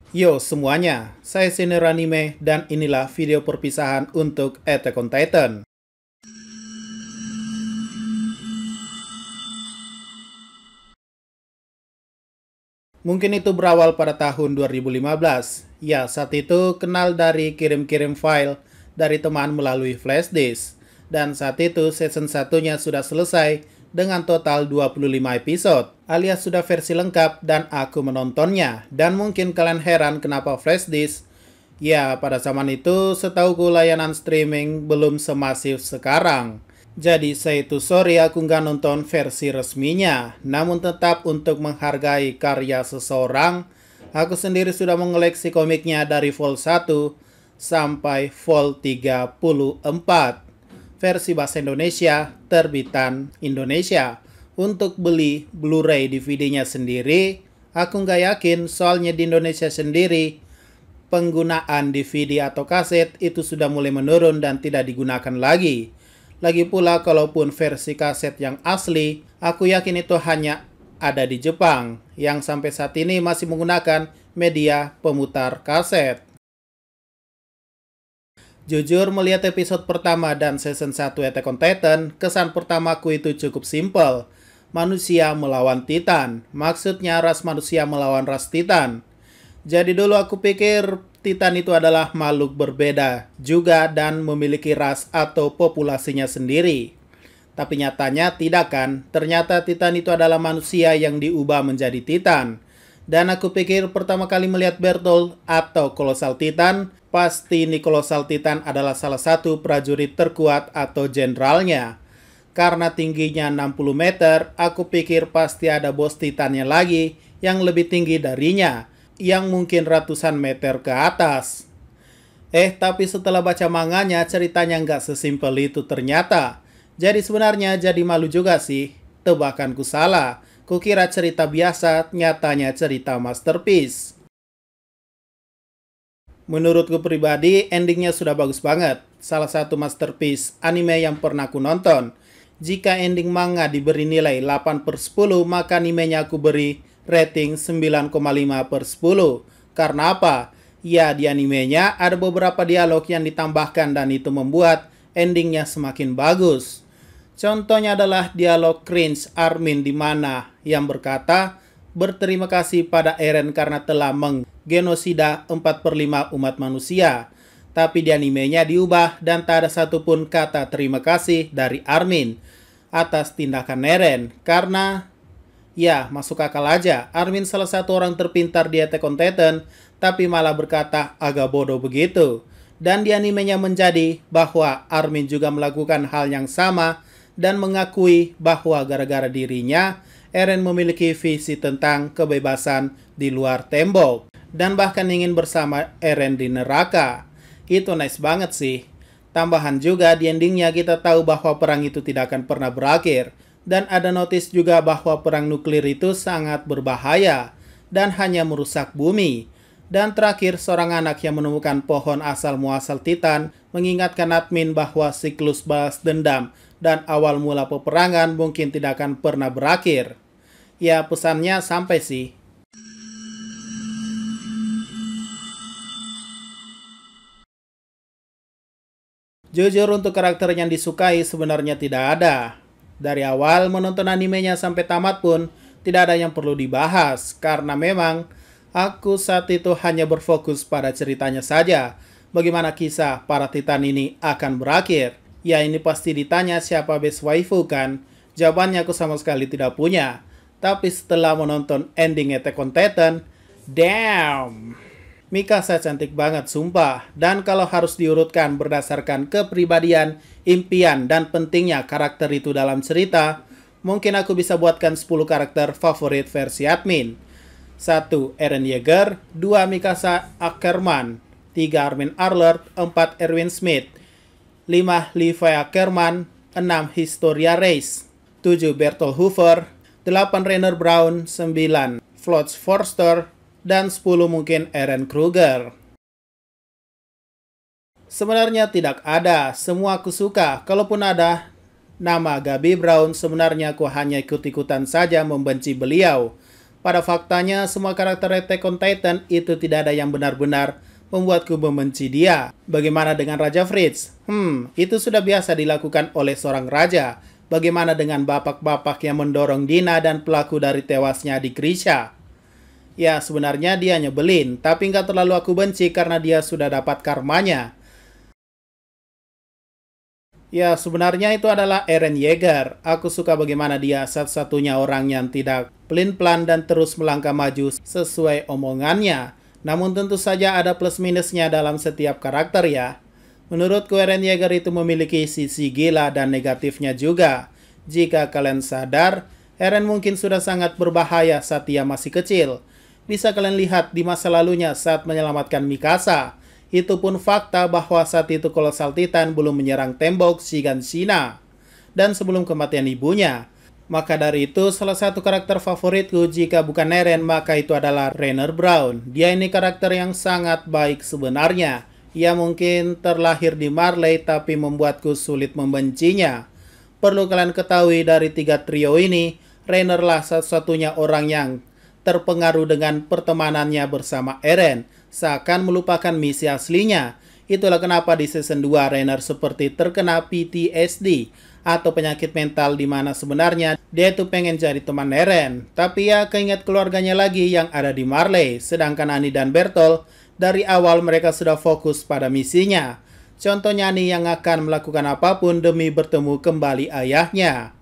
Yo semuanya, saya Senior Anime dan inilah video perpisahan untuk Attack on Titan. Mungkin itu berawal pada tahun 2015. Ya, saat itu kenal dari kirim-kirim file dari teman melalui flash disk. Dan saat itu season satunya sudah selesai dengan total 25 episode, alias sudah versi lengkap dan aku menontonnya. Dan mungkin kalian heran kenapa flash disk. Ya, pada zaman itu setauku layanan streaming belum semasif sekarang. Jadi saya itu sorry aku nggak nonton versi resminya. Namun tetap untuk menghargai karya seseorang, aku sendiri sudah mengoleksi komiknya dari vol 1 sampai vol 34. Versi bahasa Indonesia, terbitan Indonesia. Untuk beli Blu-ray DVD-nya sendiri, aku nggak yakin soalnya di Indonesia sendiri, penggunaan DVD atau kaset itu sudah mulai menurun dan tidak digunakan lagi. Lagi pula, kalaupun versi kaset yang asli, aku yakin itu hanya ada di Jepang, yang sampai saat ini masih menggunakan media pemutar kaset. Jujur, melihat episode pertama dan season 1 Attack on Titan, kesan pertamaku itu cukup simpel. Manusia melawan Titan, maksudnya ras manusia melawan ras Titan. Jadi dulu aku pikir Titan itu adalah makhluk berbeda juga dan memiliki ras atau populasinya sendiri. Tapi nyatanya tidak kan, ternyata Titan itu adalah manusia yang diubah menjadi Titan. Dan aku pikir pertama kali melihat Bertolt atau Colossal Titan, pasti ini Colossal Titan adalah salah satu prajurit terkuat atau jenderalnya. Karena tingginya 60 meter, aku pikir pasti ada bos Titannya lagi yang lebih tinggi darinya, yang mungkin ratusan meter ke atas. Tapi setelah baca manganya, ceritanya nggak sesimpel itu ternyata. Jadi sebenarnya jadi malu juga sih. Tebakanku salah. Kukira cerita biasa, nyatanya cerita masterpiece. Menurutku pribadi, endingnya sudah bagus banget. Salah satu masterpiece anime yang pernah aku nonton. Jika ending manga diberi nilai 8/10, maka animenya aku beri rating 9,5/10. Karena apa? Ya, di animenya ada beberapa dialog yang ditambahkan dan itu membuat endingnya semakin bagus. Contohnya adalah dialog cringe Armin di mana yang berkata, berterima kasih pada Eren karena telah menggenosida 4/5 umat manusia. Tapi di animenya diubah dan tak ada satupun kata terima kasih dari Armin atas tindakan Eren. Karena, ya masuk akal aja, Armin salah satu orang terpintar di Attack on Titan, tapi malah berkata agak bodoh begitu. Dan di animenya menjadi bahwa Armin juga melakukan hal yang sama, dan mengakui bahwa gara-gara dirinya, Eren memiliki visi tentang kebebasan di luar tembok. Dan bahkan ingin bersama Eren di neraka. Itu nice banget sih. Tambahan juga di endingnya kita tahu bahwa perang itu tidak akan pernah berakhir. Dan ada notis juga bahwa perang nuklir itu sangat berbahaya. Dan hanya merusak bumi. Dan terakhir, seorang anak yang menemukan pohon asal-muasal Titan mengingatkan admin bahwa siklus balas dendam dan awal mula peperangan mungkin tidak akan pernah berakhir. Ya, pesannya sampai sih. Jujur, untuk karakter yang disukai sebenarnya tidak ada. Dari awal menonton animenya sampai tamat pun tidak ada yang perlu dibahas, karena memang aku saat itu hanya berfokus pada ceritanya saja. Bagaimana kisah para Titan ini akan berakhir? Ya, ini pasti ditanya siapa best waifu kan? Jawabannya aku sama sekali tidak punya. Tapi setelah menonton ending Attack on Titan, damn! Mikasa cantik banget sumpah. Dan kalau harus diurutkan berdasarkan kepribadian, impian, dan pentingnya karakter itu dalam cerita, mungkin aku bisa buatkan 10 karakter favorit versi admin. 1. Eren Yeager, 2. Mikasa Ackerman, 3. Armin Arlert, 4. Erwin Smith, 5. Levi Ackerman, 6. Historia Reis, 7. Bertolt Hoover, 8. Rainer Braun, 9. Flots Forster, dan 10 mungkin Eren Kruger. Sebenarnya tidak ada, semua aku suka. Kalaupun ada nama Gabi Brown, sebenarnya aku hanya ikut-ikutan saja membenci beliau. Pada faktanya, semua karakter Attack on Titan itu tidak ada yang benar-benar membuatku membenci dia. Bagaimana dengan Raja Fritz? Itu sudah biasa dilakukan oleh seorang raja. Bagaimana dengan bapak-bapak yang mendorong Dina dan pelaku dari tewasnya adik Grisha? Ya, sebenarnya dia nyebelin, tapi nggak terlalu aku benci karena dia sudah dapat karmanya. Ya, sebenarnya itu adalah Eren Yeager. Aku suka bagaimana dia satu-satunya orang yang tidak pelin-pelan dan terus melangkah maju sesuai omongannya. Namun tentu saja ada plus minusnya dalam setiap karakter ya. Menurutku Eren Yeager itu memiliki sisi gila dan negatifnya juga. Jika kalian sadar, Eren mungkin sudah sangat berbahaya saat dia masih kecil. Bisa kalian lihat di masa lalunya saat menyelamatkan Mikasa. Itu pun fakta bahwa saat itu Colossal Titan belum menyerang tembok Shiganshina. Dan sebelum kematian ibunya. Maka dari itu, salah satu karakter favoritku jika bukan Eren, maka itu adalah Rainer Braun. Dia ini karakter yang sangat baik sebenarnya. Ia mungkin terlahir di Marley, tapi membuatku sulit membencinya. Perlu kalian ketahui dari tiga trio ini, Rainer lah satu-satunya orang yang terpengaruh dengan pertemanannya bersama Eren, seakan melupakan misi aslinya. Itulah kenapa di season 2 Rainer seperti terkena PTSD atau penyakit mental di mana sebenarnya dia itu pengen jadi teman Eren, tapi ya keinget keluarganya lagi yang ada di Marley. Sedangkan Annie dan Bertolt dari awal mereka sudah fokus pada misinya. Contohnya Annie yang akan melakukan apapun demi bertemu kembali ayahnya.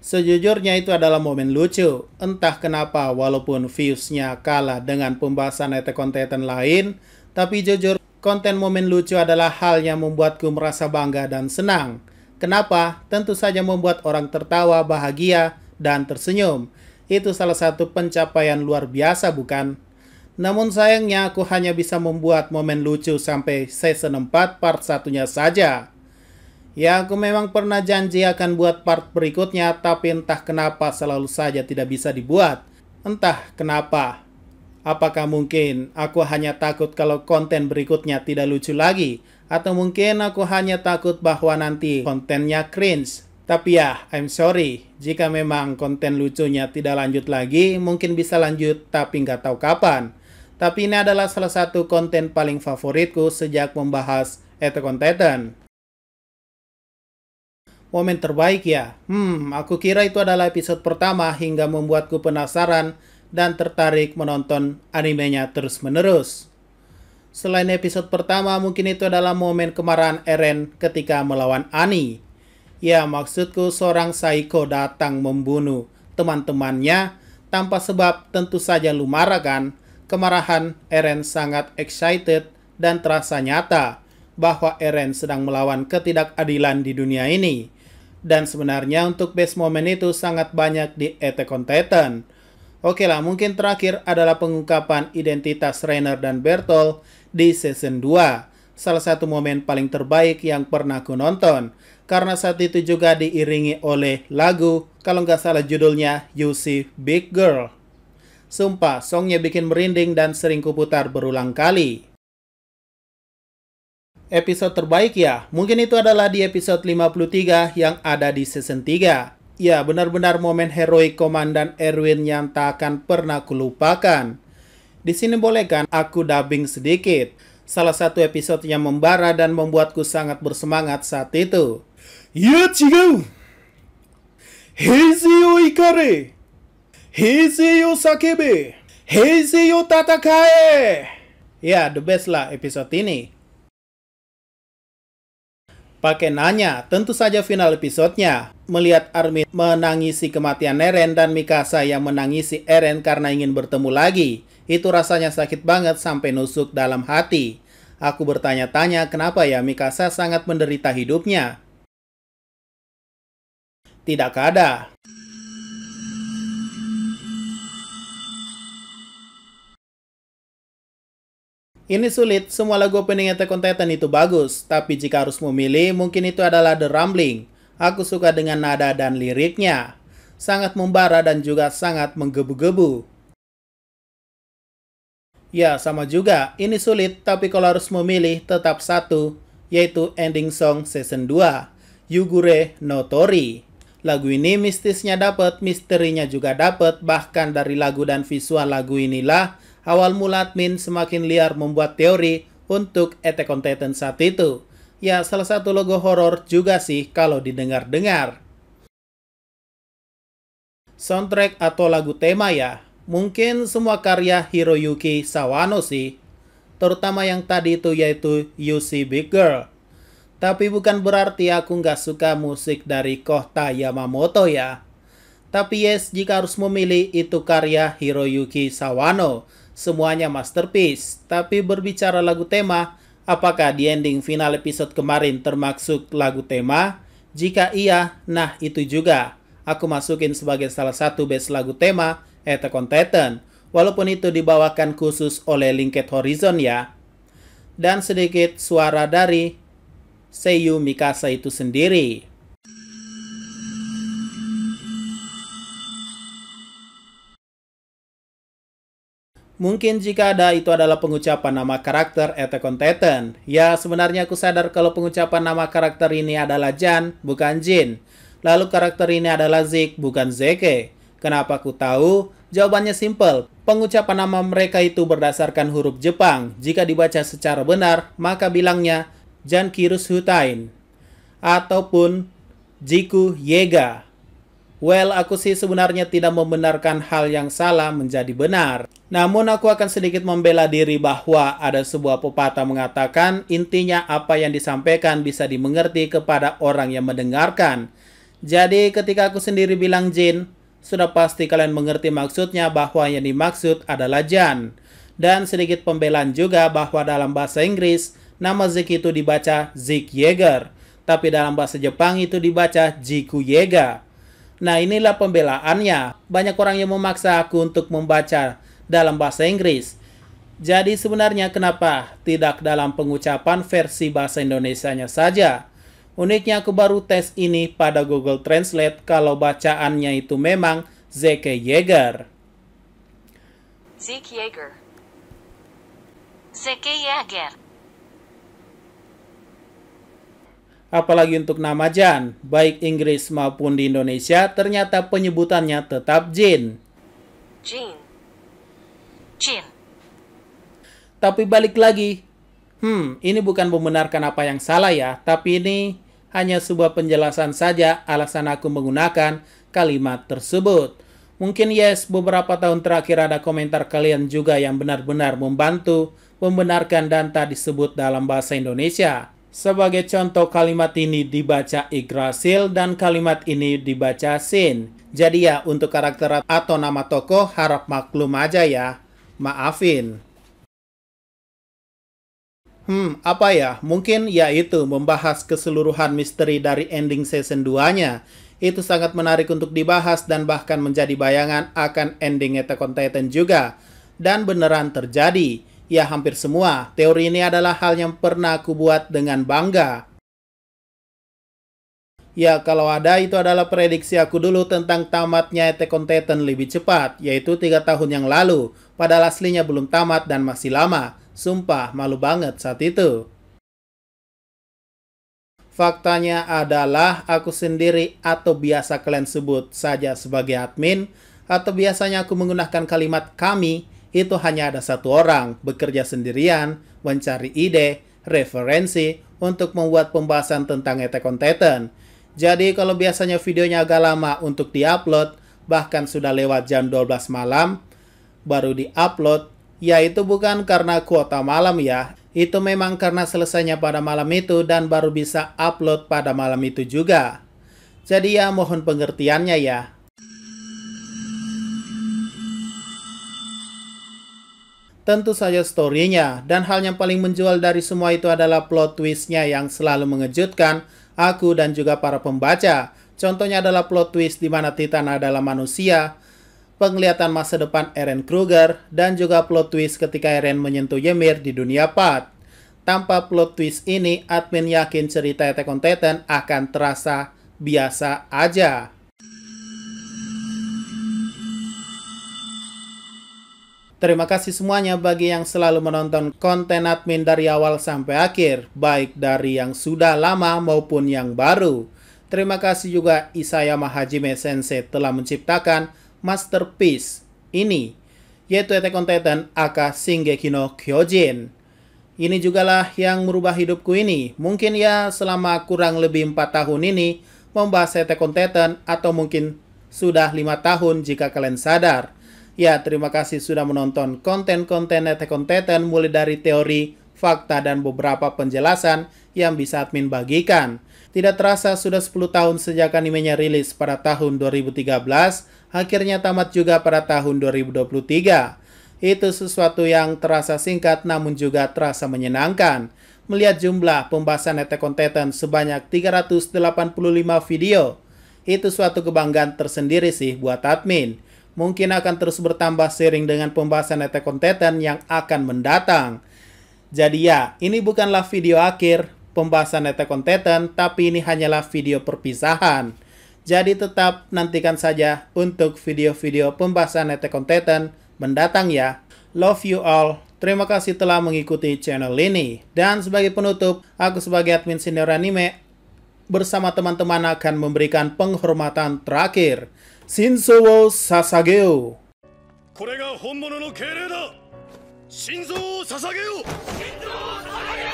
Sejujurnya itu adalah momen lucu. Entah kenapa walaupun viewsnya kalah dengan pembahasan Attack on Titan lain, tapi jujur konten momen lucu adalah hal yang membuatku merasa bangga dan senang. Kenapa? Tentu saja membuat orang tertawa, bahagia, dan tersenyum. Itu salah satu pencapaian luar biasa bukan? Namun sayangnya aku hanya bisa membuat momen lucu sampai season 4 part 1-nya saja. Ya, aku memang pernah janji akan buat part berikutnya, tapi entah kenapa selalu saja tidak bisa dibuat. Entah kenapa. Apakah mungkin aku hanya takut kalau konten berikutnya tidak lucu lagi? Atau mungkin aku hanya takut bahwa nanti kontennya cringe? Tapi ya, I'm sorry. Jika memang konten lucunya tidak lanjut lagi, mungkin bisa lanjut, tapi nggak tahu kapan. Tapi ini adalah salah satu konten paling favoritku sejak membahas Attack on Titan. Momen terbaik ya? Aku kira itu adalah episode pertama hingga membuatku penasaran dan tertarik menonton animenya terus-menerus. Selain episode pertama, mungkin itu adalah momen kemarahan Eren ketika melawan Annie. Ya, maksudku seorang psycho datang membunuh teman-temannya tanpa sebab, tentu saja lu marah kan? Kemarahan Eren sangat excited dan terasa nyata bahwa Eren sedang melawan ketidakadilan di dunia ini. Dan sebenarnya untuk best moment itu sangat banyak di Attack on Titan. Oke lah, mungkin terakhir adalah pengungkapan identitas Rainer dan Bertolt di season 2. Salah satu momen paling terbaik yang pernah aku nonton. Karena saat itu juga diiringi oleh lagu, kalau nggak salah judulnya You See Big Girl. Sumpah, songnya bikin merinding dan sering kuputar berulang kali. Episode terbaik ya, mungkin itu adalah di episode 53 yang ada di season 3. Ya, benar-benar momen heroik Komandan Erwin yang tak akan pernah kulupakan. Di sini bolehkan aku dubbing sedikit. Salah satu episode yang membara dan membuatku sangat bersemangat saat itu. Ya, chigau! Heisei yo ikare! Heisei yo sakebe! Heisei yo tatakae! Ya, the best lah episode ini. Pakai nanya, tentu saja final episodenya. Melihat Armin menangisi kematian Eren dan Mikasa yang menangisi Eren karena ingin bertemu lagi. Itu rasanya sakit banget sampai nusuk dalam hati. Aku bertanya-tanya kenapa ya Mikasa sangat menderita hidupnya. Tidak ada. Ini sulit, semua lagu opening Attack on Titan itu bagus, tapi jika harus memilih, mungkin itu adalah The Rumbling. Aku suka dengan nada dan liriknya. Sangat membara dan juga sangat menggebu-gebu. Ya, sama juga, ini sulit, tapi kalau harus memilih, tetap satu, yaitu ending song season 2. Yugure no Tori. Lagu ini mistisnya dapet, misterinya juga dapet, bahkan dari lagu dan visual lagu inilah awal mula admin semakin liar membuat teori untuk Attack on Titan saat itu. Ya, salah satu logo horor juga sih kalau didengar-dengar. Soundtrack atau lagu tema ya, mungkin semua karya Hiroyuki Sawano sih. Terutama yang tadi itu yaitu You See Big Girl. Tapi bukan berarti aku nggak suka musik dari Kota Yamamoto ya. Tapi yes, jika harus memilih itu karya Hiroyuki Sawano. Semuanya masterpiece. Tapi berbicara lagu tema, apakah di ending final episode kemarin termasuk lagu tema? Jika iya, nah itu juga. Aku masukin sebagai salah satu best lagu tema Attack on Titan. Walaupun itu dibawakan khusus oleh Linked Horizon ya. Dan sedikit suara dari Seiyu Mikasa itu sendiri. Mungkin jika ada itu adalah pengucapan nama karakter Attack on Titan. Ya sebenarnya aku sadar kalau pengucapan nama karakter ini adalah Jan, bukan Jin. Lalu karakter ini adalah Zeke, bukan Zeke. Kenapa aku tahu? Jawabannya simple. Pengucapan nama mereka itu berdasarkan huruf Jepang. Jika dibaca secara benar, maka bilangnya Jan Kirus Hutain. Ataupun Jiku Yega. Well, aku sih sebenarnya tidak membenarkan hal yang salah menjadi benar. Namun aku akan sedikit membela diri bahwa ada sebuah pepatah mengatakan intinya apa yang disampaikan bisa dimengerti kepada orang yang mendengarkan. Jadi ketika aku sendiri bilang Jin, sudah pasti kalian mengerti maksudnya bahwa yang dimaksud adalah Jan. Dan sedikit pembelaan juga bahwa dalam bahasa Inggris, nama Zeke itu dibaca Zeke Yeager. Tapi dalam bahasa Jepang itu dibaca Jiku Yega. Nah inilah pembelaannya. Banyak orang yang memaksa aku untuk membaca dalam bahasa Inggris. Jadi sebenarnya kenapa tidak dalam pengucapan versi bahasa Indonesianya saja? Uniknya aku baru tes ini pada Google Translate kalau bacaannya itu memang Zeke Yeager. Zeke Yeager. Zeke Yeager. Apalagi untuk nama Jan, baik Inggris maupun di Indonesia, ternyata penyebutannya tetap Jin. Jin. Jin. Tapi balik lagi, ini bukan membenarkan apa yang salah ya, tapi ini hanya sebuah penjelasan saja alasan aku menggunakan kalimat tersebut. Mungkin yes, beberapa tahun terakhir ada komentar kalian juga yang benar-benar membantu membenarkan dan tak disebut dalam bahasa Indonesia. Sebagai contoh kalimat ini dibaca Yggdrasil dan kalimat ini dibaca Sin. Jadi ya untuk karakter atau nama tokoh harap maklum aja ya. Maafin. Apa ya? Mungkin yaitu membahas keseluruhan misteri dari ending season 2-nya. Itu sangat menarik untuk dibahas dan bahkan menjadi bayangan akan ending Attack on Titan juga. Dan beneran terjadi. Ya hampir semua. Teori ini adalah hal yang pernah aku buat dengan bangga. Ya kalau ada itu adalah prediksi aku dulu tentang tamatnya Attack on Titan lebih cepat. Yaitu 3 tahun yang lalu. Padahal aslinya belum tamat dan masih lama. Sumpah, malu banget saat itu. Faktanya adalah aku sendiri atau biasa kalian sebut saja sebagai admin, atau biasanya aku menggunakan kalimat kami, itu hanya ada satu orang, bekerja sendirian, mencari ide, referensi, untuk membuat pembahasan tentang Attack on Titan. Jadi kalau biasanya videonya agak lama untuk diupload, bahkan sudah lewat jam 12 malam, baru diupload, ya itu bukan karena kuota malam ya. Itu memang karena selesainya pada malam itu dan baru bisa upload pada malam itu juga. Jadi ya mohon pengertiannya ya. Tentu saja story-nya, dan hal yang paling menjual dari semua itu adalah plot twist-nya yang selalu mengejutkan aku dan juga para pembaca. Contohnya adalah plot twist di mana Titan adalah manusia, penglihatan masa depan Eren Kruger, dan juga plot twist ketika Eren menyentuh Ymir di dunia 4. Tanpa plot twist ini, admin yakin cerita Attack on Titan akan terasa biasa aja. Terima kasih semuanya bagi yang selalu menonton konten admin dari awal sampai akhir, baik dari yang sudah lama maupun yang baru. Terima kasih juga Isayama Hajime Sensei telah menciptakan masterpiece ini, yaitu Attack on Titan aka Shingeki no Kyojin. Ini jugalah yang merubah hidupku ini. Mungkin ya selama kurang lebih 4 tahun ini membahas Attack on Titan, atau mungkin sudah 5 tahun jika kalian sadar. Ya, terima kasih sudah menonton konten-konten Attack on Titan mulai dari teori, fakta, dan beberapa penjelasan yang bisa admin bagikan. Tidak terasa sudah 10 tahun sejak animenya rilis pada tahun 2013, akhirnya tamat juga pada tahun 2023. Itu sesuatu yang terasa singkat namun juga terasa menyenangkan. Melihat jumlah pembahasan Attack on Titan sebanyak 385 video, itu suatu kebanggaan tersendiri sih buat admin. Mungkin akan terus bertambah seiring dengan pembahasan Attack on Titan yang akan mendatang. Jadi ya, ini bukanlah video akhir pembahasan Attack on Titan, tapi ini hanyalah video perpisahan. Jadi tetap nantikan saja untuk video-video pembahasan Attack on Titan mendatang ya. Love you all. Terima kasih telah mengikuti channel ini. Dan sebagai penutup, aku sebagai admin senior anime bersama teman-teman akan memberikan penghormatan terakhir. Shinzo wo sasageo. これが本物の敬礼だ。心臓を捧げよう。心臓を捧げよう。